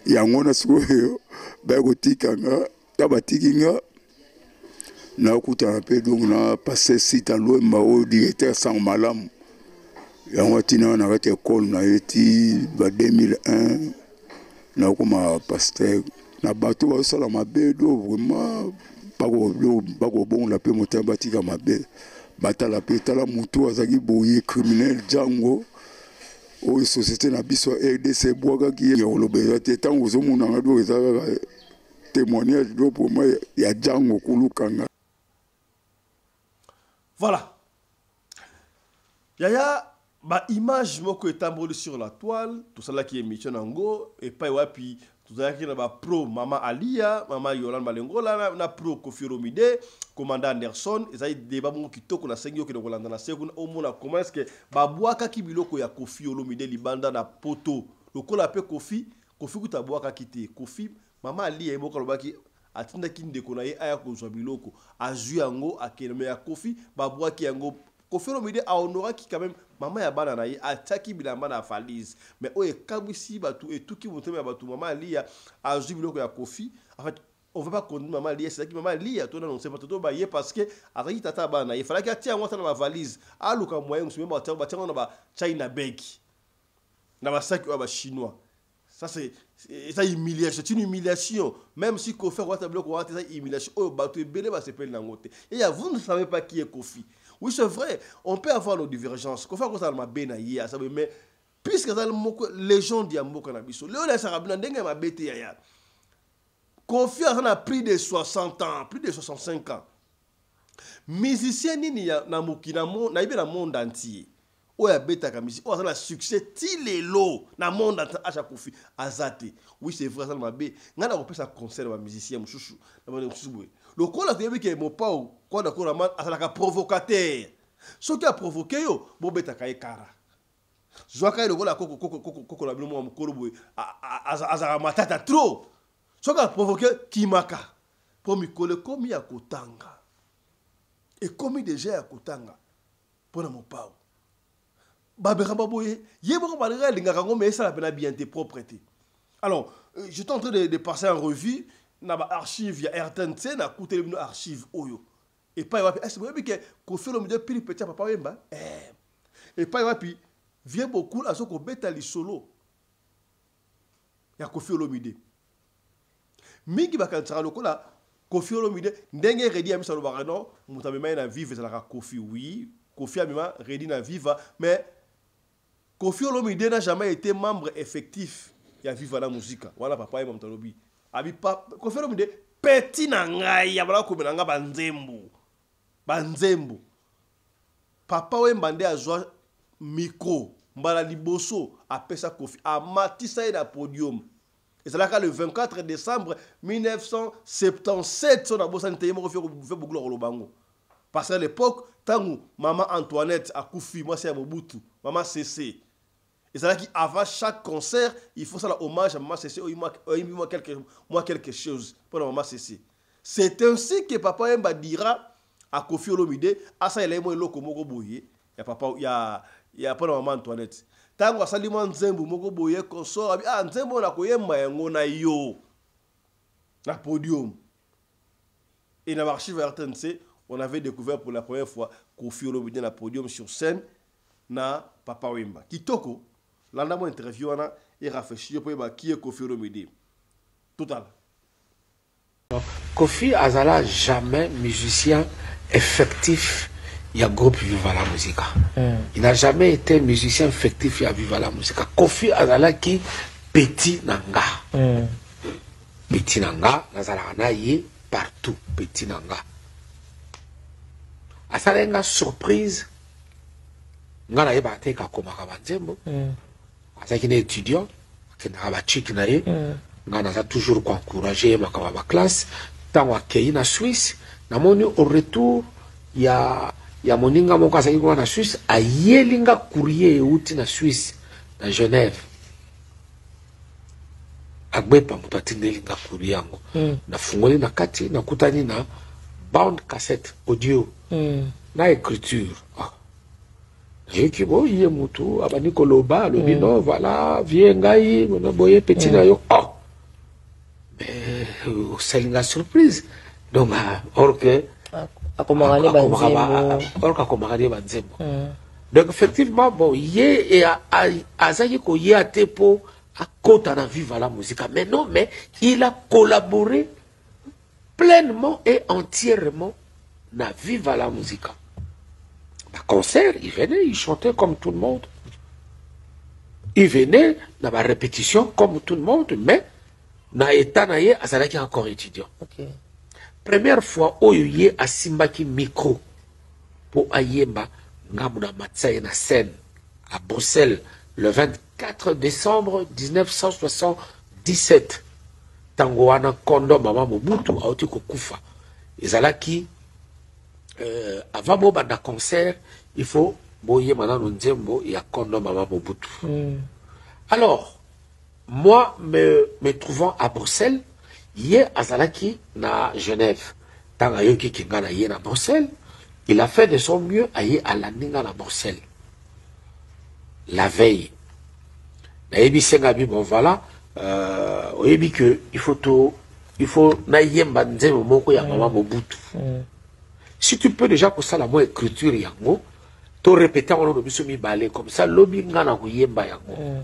ya ngona siko ba gotika nga tabatikinga na kuta pe donc na passer site à l'OMA au directeur sans malamu ya watina na kati école na yeti ba 2001 na koma pasteur na bato ba sala mabe do vraiment bako bon la pe moteur batika mabe batala pe tala mutu azaki boye criminel Django o société na biso RDC boaka ki ya olobeza te tango zo mona ngado ezaka témoignage do pour moi ya Django Kulukanga.
Voilà. Yaya ba image moko etamboli sur la toile tout ça là qui est mission nango et pas wapi tout ça qui na ba pro mama Alia mama Yolande Balengola na pro Kofi Olomide commandant Anderson ezali débat mo kitoko na sengi okino kolanda na sekuna omona comment est-ce que ba bwaka ki biloko ya Kofi Olomide libanda na poto lokola pe Kofi kuta bwaka kite Kofi mama Alia eboka lobaki atinda kindeko na ye aya kozwa biloko azui yango akeleme ya Kofi ba bwaki yango Kofi Olomide a honora qui quand même maman ya bana na ye ataki bilamba na valise mais oye kabisi batu et tout qui monte ya batu maman Alia azui biloko ya Kofi en fait on veut pas condamner maman Alia c'est que maman Alia toi non c'est pas tout ba ye parce que avec tata bana il fallait qu'il tia moi dans ma valise aluka moyen musime ba tia na ba China bag na ba sac ba chinois ça c'est humiliation, c'est une humiliation. Même si Kofi a un bloc, c'est une humiliation. Oh, bah, tu es belé, bah, c'est pas une ngote. Et vous ne savez pas qui est Kofi. Oui, c'est vrai, on peut avoir nos divergences. Kofi a un bena hier, mais puisque les gens disent que Nabiso, le Sarabina n'a pas bêté hier. Kofi a plus de 60 ans, plus de 65 ans. Musicien, il y a dans le monde entier. Oya beta kamisi o azana succès tilelo na monde acha Kofi azate oui c'est vrai ça mabe ngana ko pesa concert ba musicien mususu na bana mususu le kola te bike mo pa ko da ko na azala ka provocateur so qui a provoqué yo bo beta ka ekara zwaka le kola koko la bino mo mukolo boy azara matata trop so qui a provoqué kimaka pour mikole komi ya kotanga et komi déjà ya kotanga pour na mo pa alors, je suis en train de passer en revue na ba archive ya RTNC na kuteli bino archive oyo et pas wapi est-ce que Koffi Olomide pili petit papa Wemba et pas wapi vient beaucoup à ce qu'on beta li solo ya Koffi Olomide mingi bakantara lokola Koffi Olomide ndenge redi amisa lobaka non mutamema na vive ça la Koffi oui Koffi amema redi na viva mais Koffi Olomide n'a jamais été membre effectif ya viva la musique voilà papa Wemba mtalobi abi pa Koffi Olomide petit na ngai ya bala ko benanga banzembo papa Wemba nde azwa micro mbala liboso apesa Koffi amatisa na podium. Et c'est là que le 24 décembre 1977 son abosa nteye mo fait beaucoup le bango parce qu'à l'époque tant maman Antoinette a Koffi moi c'est Mobutu maman CC. Et c'est là qu'avant chaque concert il faut ça la hommage à maman CC moi quelque chose pour la maman CC. C'est ainsi que papa Wemba dira à Koffi Olomide asa ele mo eloko moko boye ya papa ya pas maman Antoinette tango asali mwa nzembo moko boye consort nzembo na koyemba yango na yo na podium. Et dans l'archive RTNC on avait découvert pour la première fois Koffi Olomide na podium sur scène na papa Wemba kitoko landa mo interview wana et réfléchir pour ba qui est Koffi Olomide total.
Koffi azala jamais musicien effectif. Il y a groupe Viva la Musica. Il n'a jamais été musicien effectif à Viva la Musica. Koffi azala qui petit nanga. Petit nanga, nazala na ye partout petit nanga. Asala nga surprise. Nga na ye ba te ka koma ka banzembo. Asa ki ne étudiant, ki na ba chiki na ye. Nga na za toujours encourager ma ka ba classe. Tango akei na Suisse, na moni au retour ya moninga moko azali kwa na Suisse ayelinga courrier euti na Suisse na Genève agbepa mutu atindelinga courrier yango na fungoli na kati na kutani na bound cassette audio na écriture yeki bo ye mutu abani koloba lobi no voilà vie ngai na boye petit na yo mais c'est une surprise donc or que donc effectivement bon yé et azaki ko yé a tepo à kota na Viva la Musica mais non mais il a collaboré pleinement et entièrement na Viva la Musica. À concert il venait il chantait comme tout le monde, il venait na ba répétition comme tout le monde mais na état na yé azalaki encore étudiant. Okay. Première fois oyo ye asimbaki micro pour ayemba ngamuna matsaye na scène à Bruxelles le 24 décembre 1977 tango wana kondo mama Mobutu auti kokufa ezalaki avant bo banda concert il faut boye manano nzembo ya kondo mama Mobutu. Alors moi me trouvant à Bruxelles Yé azalaki na Genève. Tant ayoki kinga na yé na Bruxelles, il a fait de son mieux à yé à landinga na Bruxelles. La veille. Na yebi senga bi bon voilà, oyebi que il faut na yemba nzemo moko ya mama Mobutu. Si tu peux déjà pour ça la moi écriture yango, to répéter on le biso mi balé comme ça lobi nga na ko yemba yango.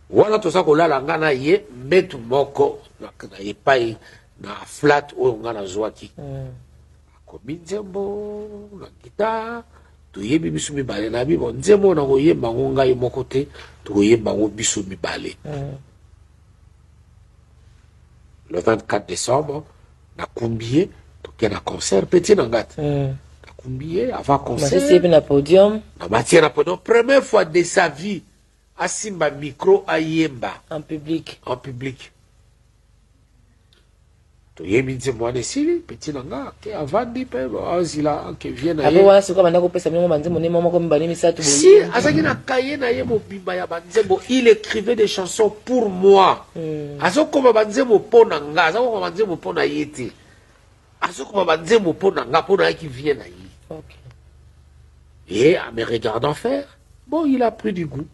Wana to sa ko la nga na yé metu moko na yepai na flat o nga na zwaki ko binzembo na guitar to yebi biso mi balé na bi bon nzembo na ko yemba ngonga ye moko te to yemba ngo biso mi balé. Le 24 décembre na Kumbié to kena concert petit na ngata na Kumbié avant concert
c'est na podium
na matière na podium première fois de sa vie asimba micro ayemba
en public
to yemi nzembo wana esili petit nanga ke avandi pe azila ke vienne
abo wana siko banda kopesa mingo banzembo ne moko mibale misatu boye
si azaki na kaye na ye mobimba ya banzembo il écrivait des chansons pour moi azokoma banzembo pona nga azokoma banzembo pona yete azokoma banzembo pona nga pona ki vienne yi.
OK.
Et en me regardant faire bon il a pris du goût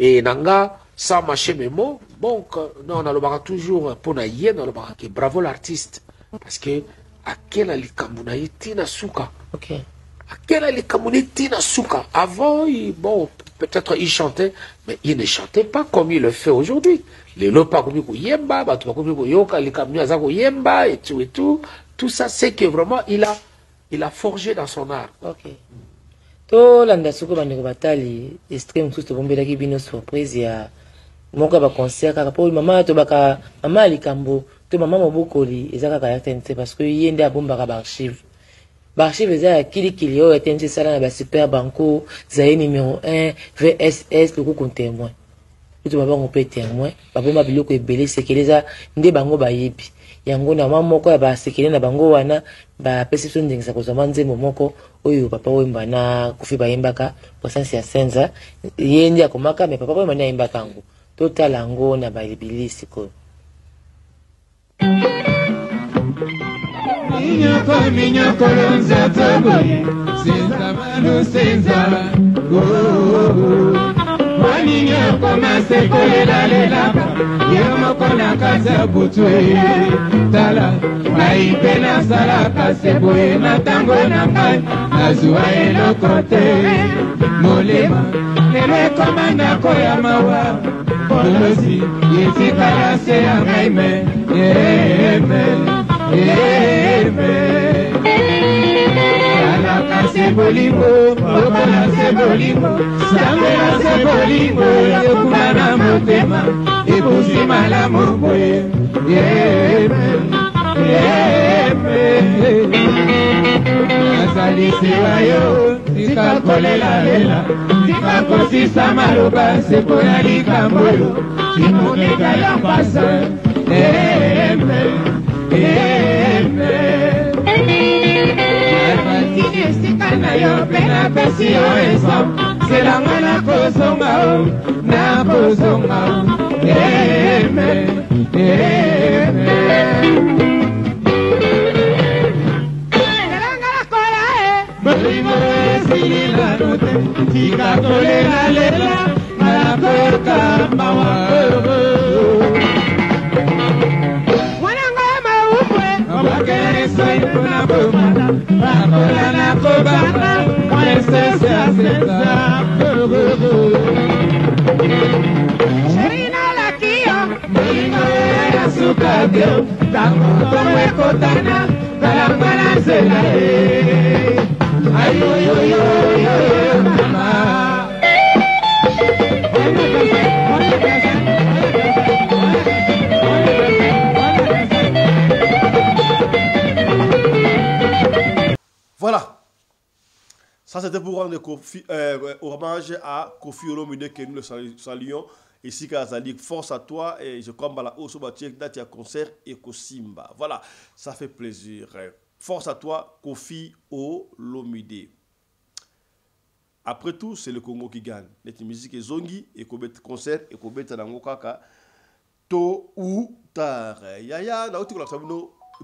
et nanga sans mâcher mes mots, bon, non, on a le barat toujours pour naïe, on a le barat que bravo l'artiste. Parce que, à quel alikamuna tina souka.
Ok.
À quel alikamuna tina souka. Avant, bon, peut-être il chantait, mais il ne chantait pas comme il le fait aujourd'hui. Les lopas comme il yemba, batou comme il yoka, les kamuna zako yemba, et tout et tout. Tout ça, c'est que vraiment, il a forgé dans son art.
Ok. To landa suko bandeko batali, extreme tout bombelaki bino surprise ya moko ba concert kaka po mama to baka mama likambo to mama mobokoli ezaka ka yatente parce que yende abombaka ba archive. Ba archive eza kili o yatente sala na ba super banco zaye numéro 1 VSS le coup témoin. To baba ngo pe témoin, ba bomba biloko ebele sekeleza nde bango ba yebi. Yango na mama moko ya ba sekele na bango wana ba perception ndingisa ko zama nzembo moko oyo papa wemba na kufi ba yembaka kwa sansi ya senza yendi akomaka me papa wemba na yembaka ngo totala ngo na ba ibilisi ko
minyoko lonza toboye senza manu senza Maninya koma sekole la lelaka Yemo kona kaza butwe Tala Maipe na salaka seboye na tango na mbai Nazua elokote Molema Nere koma na koya mawa Polosi Yetikala se ya ngaime Yeme Yeme Sebolingo, Okola Sebolingo, Samela Sebolingo, Yokumana Motema, Epusi Malamobo, Asali Sewayo, Tika Kolela Lela, Tika Kosi Samaroba, Sepoya Likamboyo, Chimoneka Yampasa, Estikana yo pena pesi yo eso Selanga na kozonga o Na kozonga o Selanga na kola Bolingo esili la note Tika kole la lela Mala korka mawa Soy una bomba, bajo la cobana, pues se acepta. Serena la kio, molino de azúcar, tanto como ecotana, para balancear. Ay, ay, ay, ay, ay, mamá.
Voilà. Ça, c'était pour rendre hommage à Kofi Olomide que nous le saluons. Ici, Kazali, force à toi. Et je crois que la hausse date à concert et Kosimba. Voilà, ça fait plaisir. Force à toi, Kofi Olomide. Après tout, c'est le Congo qui gagne. Les musiques et zongi, et concert, et Kobet Tanangokaka. Tôt ou tard. Yaya, na outil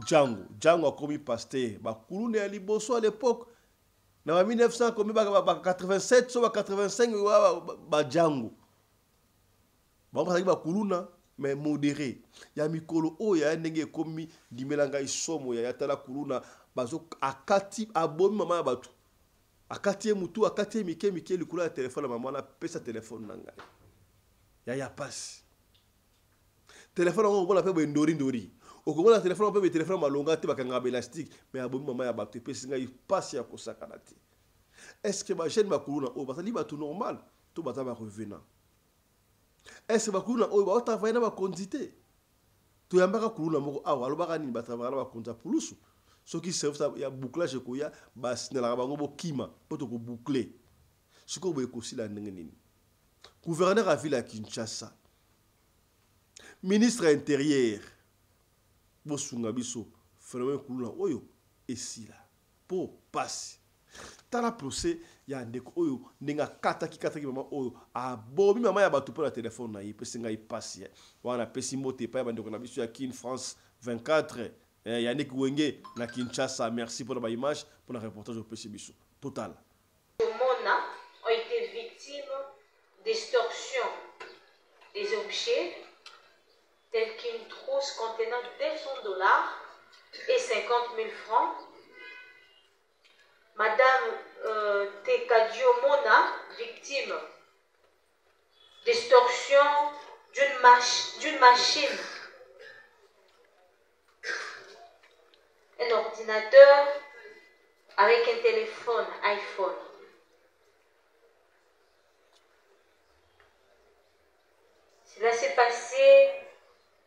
Django a commis pasteur. Bakulune à Liboso à l'époque. En 1900, comme 87, soit 85, Django. Bon, parce que Bakuluna, mais modéré. Il y a Mikolo, il y a un nègre commis, Dimelanga Isomo, il y a Tala Kuluna, Bazo, Akati, Abon, Maman Batu. Akati Moutou, Akati Mike, le couleur de téléphone, maman, on a payé sa téléphone. Il y a passe. Téléphone, on appelle Ndori. Au Congo, le téléphone, on peut mettre le téléphone malonga, tu vas faire élastique, mais à bon moment, il y a battu, il passe à Kosakanati. Est-ce que ma chaîne va couler au bas, il tout normal, tout va revenir. Est-ce que ma couler au bas, tu vas faire une quantité. Tu vas faire couler au bas, alors tu vas faire une quantité pour l'ousu. Ce qui servent, il y a bouclage, il y a un kima pour te boucler. Ce qu'on veut aussi la n'engagner. Gouverneur à ville à Kinshasa, ministre intérieur. Bosunga biso phénomène kuluna oyo esila po passe tala procès ya ndeko oyo ndinga kata ki mama oyo abomi mama ya batu pour la téléphone na yipesi nga ipasi wana pesi mote pa ya bandeko na biso ya Kin France 24 Yannick Wenge na Kinshasa. Merci pour la image, pour le reportage au PC biso total.
Mona ont été victimes d'extorsion des objets tels qu'une trousse contenant $200 et 50 000 francs. Madame Tekadio Mona, victime d'extorsion d'une machine, un ordinateur avec un téléphone iPhone. Cela s'est passé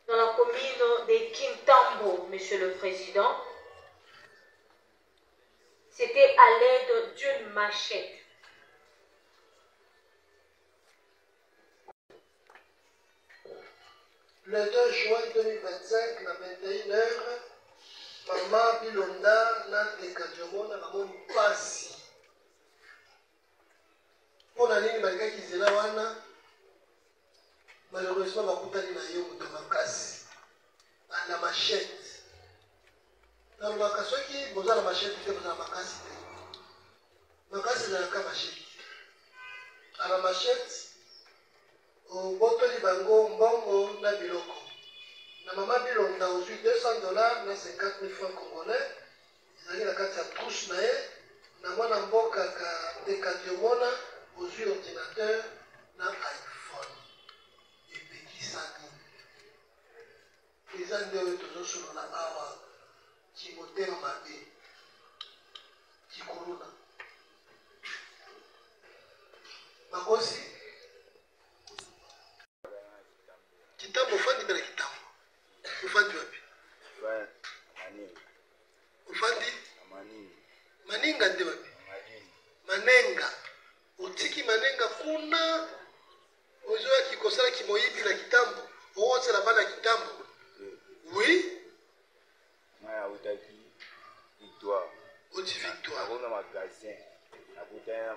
dans la commune de Kintambo, Monsieur le Président. C'était à l'aide d'une machette.
Le 2 juin 2025, à 21h, Maman Bilonda na Tekadiomona Ramon Passi. Pour la ligne malgré qu'ils étaient là, malheureusement, ma compagnie n'a eu de makasi. À la machette. Dans le makasi, qui vous a la machette, vous avez la makasi. Makasi, c'est la machette. À la machette, au boto libango mbongo na biloko na mama bilonda ozwi $200 na 50 000 francs congolais ezali na kati ya trousse na ye na mwana mboka ka Tekadiomona ozwi ordinateur na iPhone epekisani eza nde oyo tozosolola awa kimotema mabe kikoluna makosi kitambo ufandi mbele kitambo ufandi wapi ufandi maninga nde wapi manenga utiki manenga kuna ozoya kikosala kimoyibi na kitambo owosela bana kitambo oui
maya utaki victoire
oti victoire
akona magasin akutaya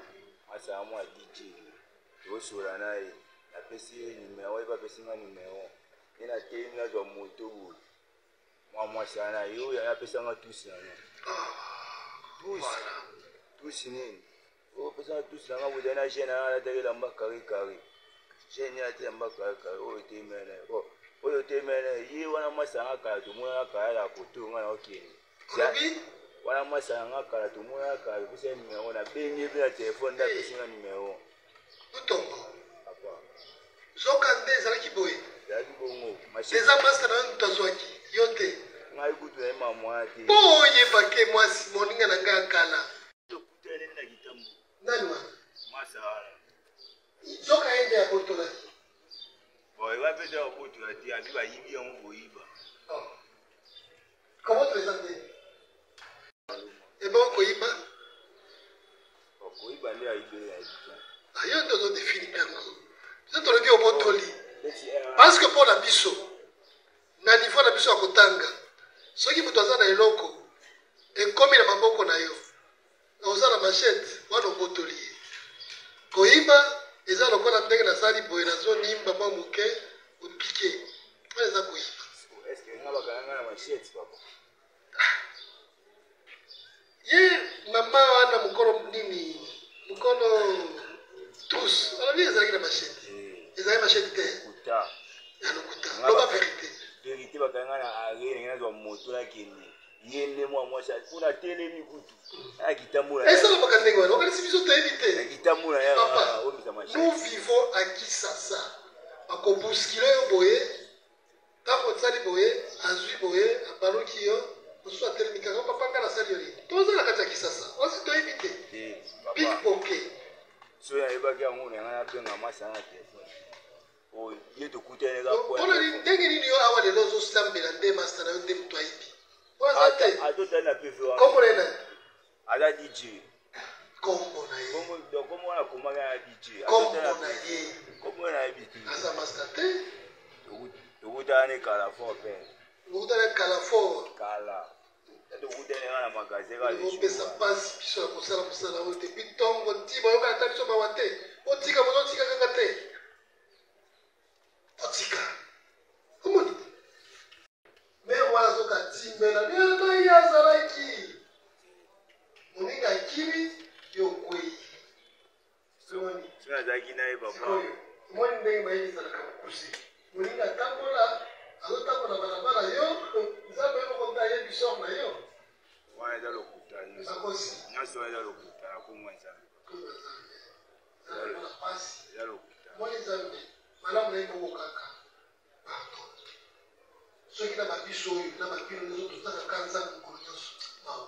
asa mwa DJ tosola naye apesi numéro oyo bapesi nga numéro ye nateli nazwa moto boye mwa mwasi ana ye oyo apesanga tusi nanga tusi nini oyo apesanga tusi nanga boye na gene ana alataki elamba kare gene alati elamba kare oyo etemela naye oyo etemela naye ye wana mwasi anga kala tomonana kala ya koto nga na okende wana mwasi anga kala tomonana kala epesa numéro nabengi epe na telefone nde apesi nga numéro
zoka nde ezalaki boye
ezalaki bongo
eza mwasi na yo tozwaki yo te
ngai kutu naye mamwa te
mpo oyebake mwasi moninga na ngai akala
tokutane na kitambo
nani wana
mwasi wana
zoka ye nde abotolaki
eba mpe te babotola te abi bayibi yango koyiba
komoto eza nde eba okoyiba
koyiba nde ayibe
yo nde ozodefini yango biso tolobi obotoli parce que mpo na biso na niveau na biso ya kotanga soki moto aza na eloko ekomi na maboko na yo oza na machete wana obotoli ye koyiba eza lokola ndenge nasali boye nazonimba mwa moke opike wana eza koyiba ye mama wana mokolo nini mokolo tous alobi ezalaki na machete ezalaki machete te ya lokuta loba verité
verité bakanga na arene nazwa moto nakende ye nde mwa mwasi mpona telemi kutu akitambola
esalabaka ndenge wana okanisi biso toyebi te
akitambola omisa machete
nous vivons à Kisasa bakobuskile yo boye ntango tosali boye azwi boye abaluki yo mosusu atelemi kaka papa nga nasali yo nini toza na kati ya Kisasa osi toyebi te pikpoke
soki nayebaki yango nanga nabenga mwasi anga telefone oyo ye tokutane
mpona ndenge nini yo awa lelo ozosambela nde masta na yo nde moto ayibi oaza te
atotali na pv
kombo na ye nani
aza dj
kombo na ye
kombo wana komaki na dj
kombo na ye
kombo nayebi te
aza masta te
tokutana ne kalafor mpe
okutana kalafor
kala tokutane nga na magasin
opesa mpasi biso ya kosala mosala oyo te pi ntongo ntima oyokana ta biso mawa te otika mozotika kaka te otika omoni mere wana azoka timbela nena ye azalaki moninga akimi yokwei
nazalaki naye papa
moi ndenge bayebisaka mokuse moninga atambola azotambola balabala yo nzambe yokonta ayebi sor na yo
wana eza lokuta nyonso wana eza lokuta nakomwa nzambe eza lokuta
moi nzambe malamu na ye moko kaka pardon soki na babiso oyo na babino nyonso tozalaka nzambe mokolo nyonso mawa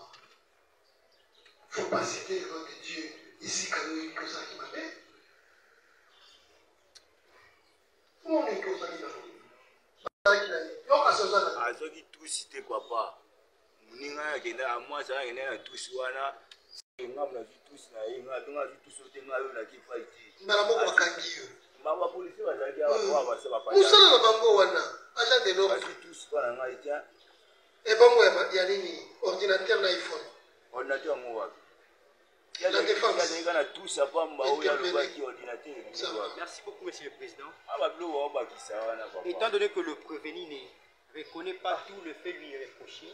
faut pas citer le nom de Dieu ici quand nous que ça qui m'appelle non mais que ça qui m'appelle
azoki tusi te papa moninga akenda amwasi akenda na tusi wana nga mnazwi tusi na ye nga ndonga azwi tusi ote nga oyo naki fai te
mbala moko bakangi yo
bapolisi bazalaki awa base
mosala na bango wana agent de l'ordre
azwi tusi mpo na ngai tia
ebongo ya nini ordinateur na iphone
ordinateur yango wapi
la défense.
Merci beaucoup, Monsieur le Président. Étant donné que le prévenu ne reconnaît pas tout le fait lui reproché,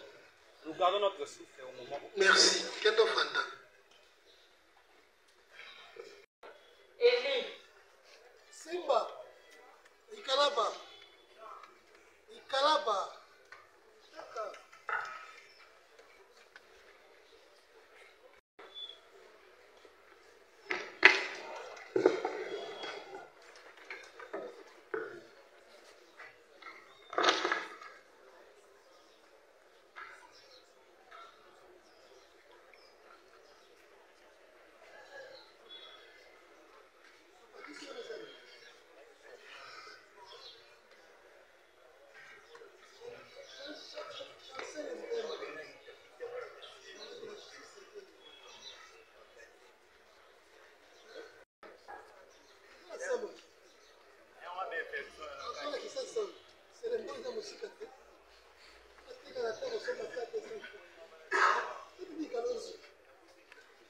nous gardons notre souffle au moment où...
Merci. Kendo Fanta.
Eli.
Simba. Ikalaba. Ikalaba.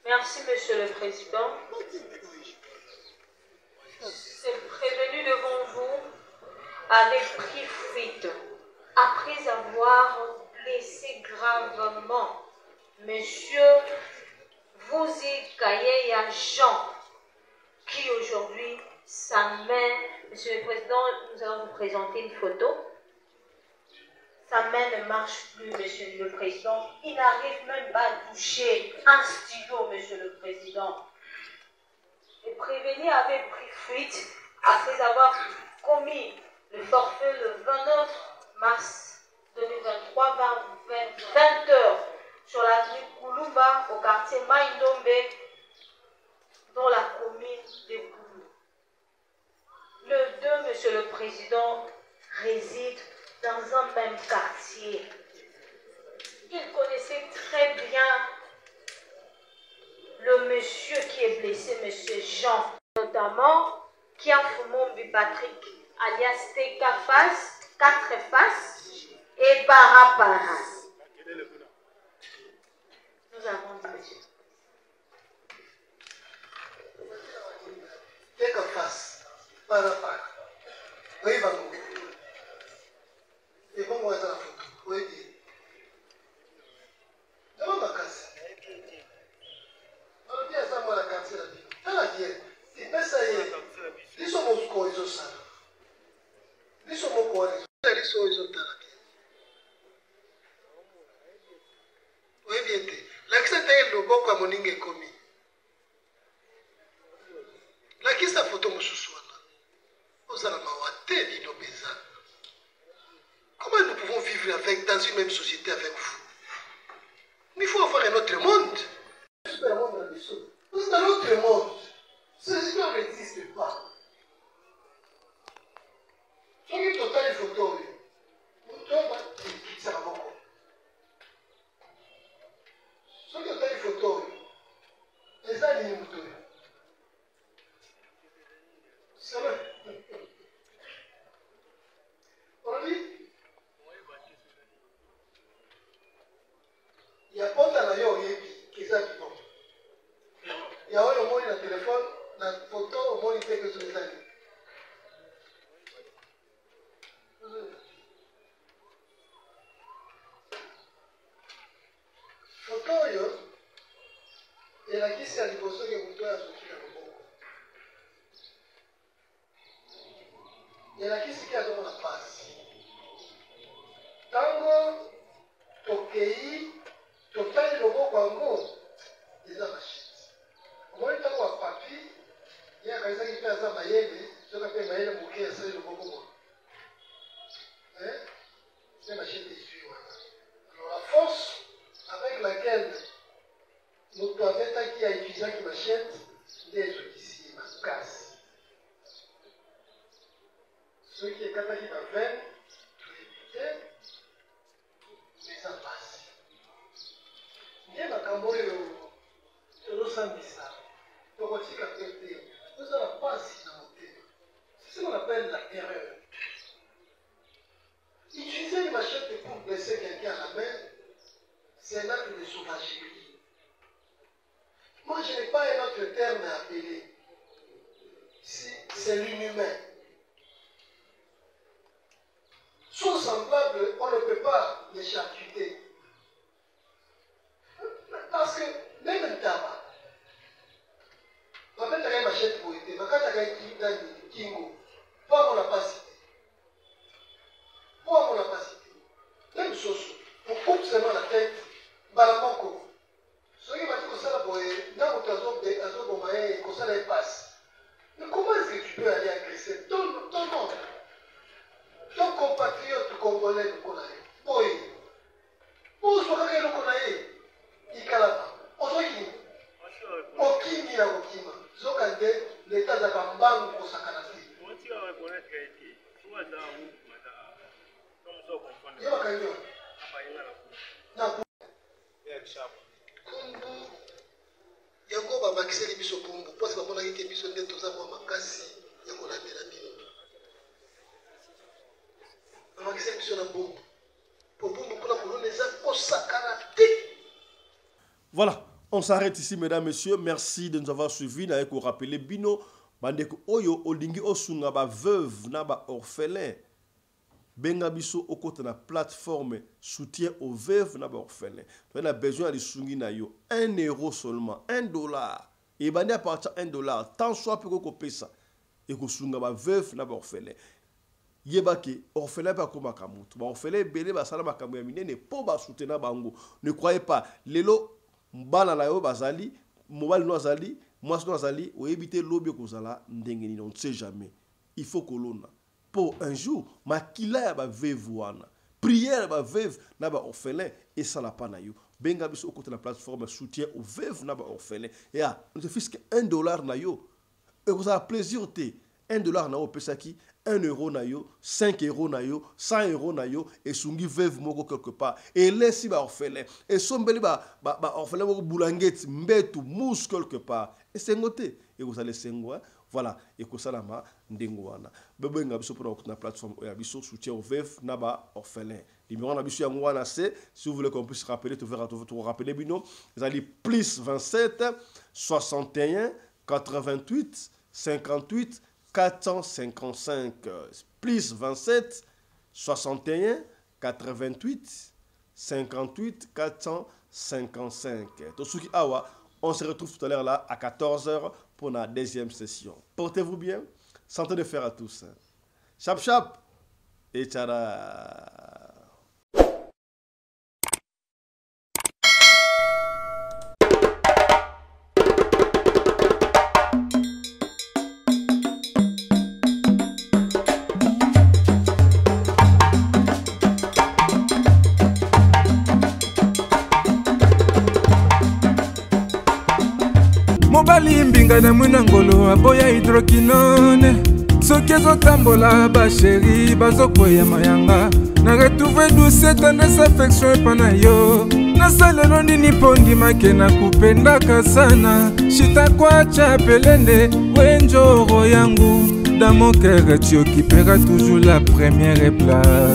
Merci, Monsieur le Président. C'est prévenu devant vous avec pris fuite après avoir blessé gravement Monsieur Vouzi Kayeya Jean, qui aujourd'hui, sa main, Monsieur le Président, nous allons vous présenter une photo. Sa main ne marche plus, Monsieur le Président. Il n'arrive même pas à toucher un stylo, Monsieur le Président. Le prévenu avait pris fuite après avoir commis le forfait le 29 mars 2023, 20h, sur l'avenue Koulumba, au quartier Maïndombe, dans la commune de Koulou. Le 2, Monsieur le Président, réside dans un même quartier. Il connaissait très bien le monsieur qui est blessé, monsieur Jean, notamment Kiafumombi Patrick, alias Teka Face, 4 Faces et Parapara. Nous avons dit monsieur.
Teka Face, Parapara. Oui, Bango. Et bon, moi, dans la photo. Oui, bien. Demande ma casse. Alors, bien, ça, moi, la carte, la vie. Elle a bien. Et bien, ça y est. Ils sont mon corps, ils ont ça. Ils sont mon corps, ils ont ça. Oui, bien. L'accident est le bon comme on est commis. La qui sa photo, mon chouchou, vous allez m'avoir tellement d'obéissance. Comment nous pouvons vivre dans une même société avec vous? Mais il faut avoir un autre monde. Nous sommes dans un autre monde. Ce histoire n'existe pas. Si on est total photo, ça va beaucoup. Si on est total photo, les années nous donnent. C'est vrai. On dit, il y a pas de qui est bon. Il y a au moins le téléphone, la photo, au moins il fait que sur les amis. Photo, il y a qui s'est à l'hypothèse que vous devez associer à le bon. Il y a qui qui a dans la passe. Tango, Tokei, Total, le mot Kwango, ils ont machine. Au moins, tant qu'on a papier, il y a quelqu'un qui fait ça, ce qu'on appelle Maïle Mouké, c'est le mot Kwango. C'est la machine des yeux. Alors, la force avec laquelle nous avons qui a utilisé qui m'achète des outils ici, ma casse. Ceux qui est capable de faire, mais ça passe. Bien ma camboyo, je le sens ça. Pour aussi capter, nous allons passer dans mon thème. C'est ce qu'on appelle la terreur. Utiliser une machette pour blesser quelqu'un à la main, c'est un acte de sauvagerie. Moi, je n'ai pas un autre terme à appeler. C'est l'inhumain. Sont semblables, on ne peut pas les charcuter. Parce que même un tabac, on va mettre une machette pour aider, mais quand tu as un kingo, pas on l'a pas cité. Pourquoi on l'a pas cité? Même chose, on coupe seulement la tête, balamoko. Ce qui m'a dit que ça, dans le ça passe. Mais comment est-ce que tu peux aller agresser ton monde, ton compatriote congolais de Konaï? Oui. Pour ce que le Konaï, il calme. Okimi na Okima. Zokande, l'État de Kambangu pour sa canapé. Yango babakiseli biso pombo parce que bamonaki ke biso nde toza mwa makasi ya kolandela bino babakiseli biso na bombo po bombo mpona kolona eza kosakana te.
Voilà, on s'arrête ici mesdames, messieurs. Merci de nous avoir suivis. Naye ko rappeler bino bandeko oyo olingi osunga ba veuve na ba orphelin benga biso okota na plateforme soutien aux veuves na ba orphelin. On a besoin de sungi na yo 1 euro seulement, $1. Et bandi à partir $1, tant soit peu ko pesa et ko sunga ba veuve na ba orphelin. Yebake orphelin pas comme kamutu. Ba orphelin belé ba sala makambo ya minene po ba soutenir bango. Ne croyez pas lelo mbala na yo bazali, mobile no azali, moi no azali, o éviter lobby ko zala ndengeni, on ne sait jamais. Il faut que l'on pour un jour, ma kila ya ba veuve wana. Prière ba veuve na ba orphelin et ça la pa na yo. Benga biso au côté de la plateforme soutien aux veuves na ba orphelin. Et ah, on te fisque $1 na yo. Et vous avez plaisir te $1 na yo pesaki, 1 euro na yo, 5 euros na yo, 100 euros na yo et sungi veuve moko quelque part. Et laissi ba orphelin. Et sombeli ba orphelin moko boulangeti mbetu mousse quelque part. Et c'est ngoté. Et vous allez sengwa. Voilà, et que ça lama ndengwana. Bebe ngabiso pour la plateforme yabiso soutien aux veuves naba orphelins. Numéro nabiso yangwana c'est si vous voulez qu'on puisse rappeler tout rappeler bino, vous allez plus 27 61 88 58 455 plus 27 61 88 58 455. Tout ce qui awa, on se retrouve tout à l'heure là à 14h pour la deuxième session. Portez-vous bien. Santé de fer à tous. Chap chap et tchara.
mobali mbinga na mwina ngolo aboya hydroquinone soki ezotambola basheri bazokwea mayanga na retrouve douce tendresse affection epa na yo nasalelo nini mpo ndimake na kupendaka sana shitakwacha pelende wenjoro yangu dans mon cœur tu occuperas toujours la première place.